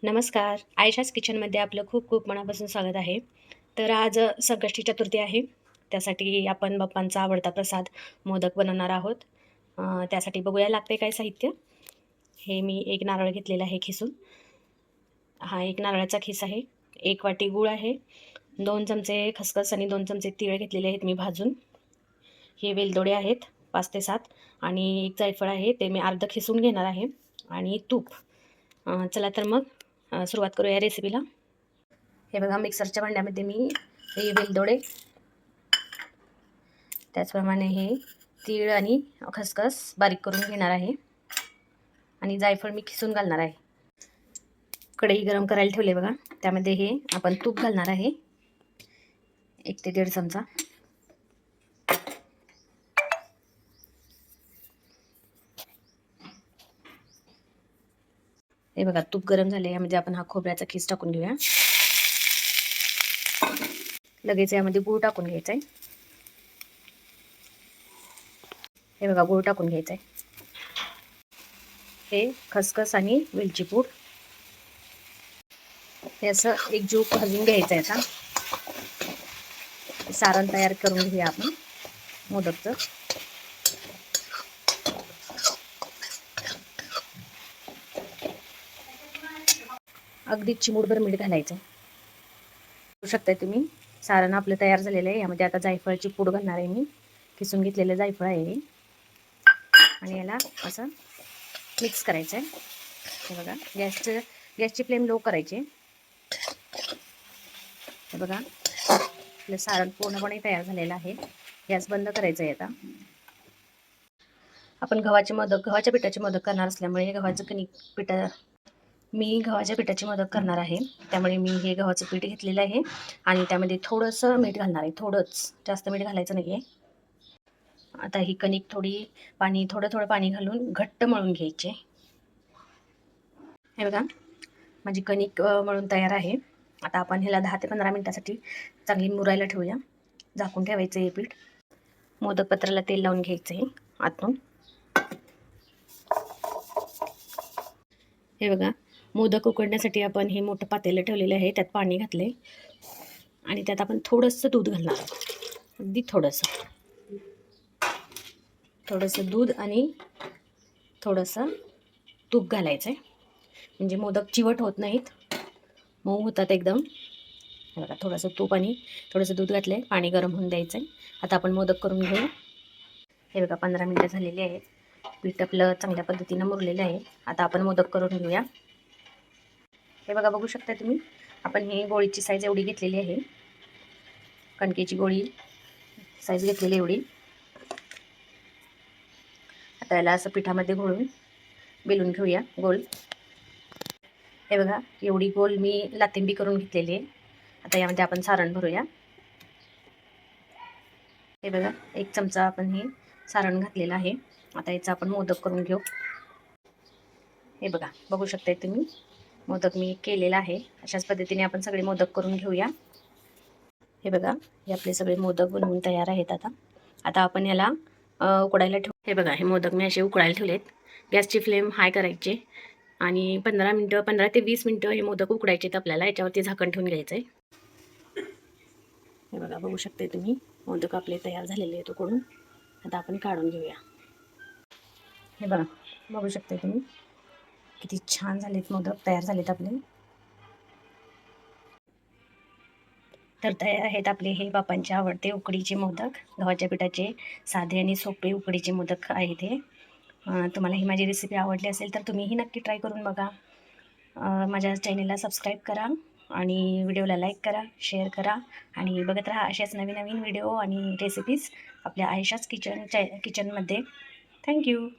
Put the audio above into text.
नमस्कार. आयशाच किचनमध्ये आपलं खूप खूप मनापासून स्वागत आहे. तर आज संकष्टी चतुर्थी आहे. त्यासाठी आपण बाप्पांचा आवडता प्रसाद मोदक बनवणार आहोत. त्यासाठी बघूया लागते काय साहित्य. हे मी एक नारळ घेतलेला आहे खिसून. हा एक नारळाचा खिस आहे. 1 वाटी गूळ आहे. 2 चमचे खसखस आणि 2 चमचे तीळ घेतलेले आहेत मी भाजून. हे वेलदोडे आहेत 5 ते 7 आणि एक जायफळ आहे ते मी अर्ध खिसून घेणार आहे आणि तूप. चला तर मग सुरुवात करूया रेसिपीला. हे बघा मिक्सरच्या भांड्यामध्ये मी हे वेलदोडे, त्याचप्रमाणे हे तीळ आणि खसखस बारीक करून घेणार आहे आणि जायफळ मी खिसून घालणार आहे. कढई गरम करायला ठेवले बघा. त्यामध्ये हे आपण तूप घालणार आहे 1 ते 1.5 चमचा. हे बघा तूप गरम झाले. यामध्ये आपण हा खोबऱ्याचा खीस टाकून घेऊया. लगेच यामध्ये गूळ टाकून घ्यायचा आहे. हे बघा गूळ टाकून घ्यायचा आहे. हे खसखस आणि वेलची पूड हे असं एकजीव भाजून घ्यायचं आहे. आता सारण तयार करून घेऊया आपण मोदकचं. अगदी चिमूटभर मीठ घालायचं. बघू शकताय तुम्ही सारण आपलं तयार झालेलं आहे. यामध्ये आता जायफळाची पूड घालणार आहे मी. किसून घेतलेलं जायफळ आहे आणि याला असं मिक्स करायचं आहे. हे बघा गॅसची फ्लेम लो करायची. हे बघा आपलं सारण पूर्णपणे तयार झालेलं आहे. गॅस बंद करायचं आहे. आता आपण गव्हाच्या पिठाचे मोदक करणार असल्यामुळे मी गव्हाच्या पिठाचे मोदक करणार आहे. त्यामुळे मी हे गव्हाचं पीठ घेतलेलं आहे आणि त्यामध्ये थोडंसं मीठ घालणार आहे. थोडंच, जास्त मीठ घालायचं नाही आहे. आता ही कणिक थोडं थोडं पाणी घालून घट्ट मळून घ्यायचे. हे बघा माझी कणिक मळून तयार आहे. आता आपण ह्याला 10 ते 15 मिनिटासाठी चांगली मुरायला ठेवूया. झाकून ठेवायचं हे पीठ. मोदक पत्राला तेल लावून घ्यायचं आहे आतून. हे बघा मोदक उकडण्यासाठी आपण हे मोठं पातेलं ठेवलेलं आहे. त्यात पाणी घातले आणि त्यात आपण थोडंसं दूध घालणार. अगदी थोडंसं दूध आणि थोडंसं तूप घालायचं आहे. म्हणजे मोदक चिवट होत नाहीत, मऊ होतात एकदम. हे बघा थोडंसं तूप आणि थोडंसं दूध घातलं आहे. पाणी गरम होऊन द्यायचं आहे. आता आपण मोदक करून घेऊ. हे बघा 15 मिनिटं झालेली आहेत. पीठ आपलं चांगल्या पद्धतीनं मुरलेलं आहे. आता आपण मोदक करून घेऊया. हे बघा बघू शकता तुम्ही आपण ही गोळीची साईज एवढी घेतलेली आहे. कणकेची गोळी साईज घेतलेली एवढी. आता याला असं पिठामध्ये घोळून बेलून घेऊया गोल. हे बघा एवढी गोल मी लातिंबी करून घेतलेली आहे. आता यामध्ये आपण सारण भरूया. हे बघा 1 चमचा आपण हे सारण घातलेलं आहे. आता याचा आपण मोदक करून घेऊ. हे बघा बघू शकताय तुम्ही मोदक मी केलेला आहे. अशाच पद्धतीने आपण सगळे मोदक करून घेऊया. हे बघा हे आपले सगळे मोदक बनवून तयार आहेत. आता आपण याला उकडायला ठेवू. हे बघा हे मोदक मी असे उकडायला ठेवलेत. गॅसची फ्लेम हाय करायची आणि 15 ते 20 मिनटं हे मोदक उकडायचे आहेत आपल्याला. याच्यावरती झाकण ठेवून घ्यायचं आहे. हे बघा बघू शकते तुम्ही मोदक आपले तयार झालेले आहेत उकडून. आता आपण काढून घेऊया. हे बघा बघू शकते तुम्ही किती छान झालेत मोदक तयार झालेत आपले. तर तयार आहेत आपले हे बाप्पांचे आवडते उकडीचे मोदक. गव्हाच्या पिठाचे साधे आणि सोपे उकडीचे मोदक आहेत हे. तुम्हाला ही माझी रेसिपी आवडली असेल तर तुम्हीही नक्की ट्राय करून बघा. माझ्या चॅनेलला सबस्क्राईब करा आणि व्हिडिओला लाईक करा, शेअर करा आणि बघत राहा अशाच नवीन नवीन व्हिडिओ आणि रेसिपीज आपल्या आयशाच किचनमध्ये. थँक्यू.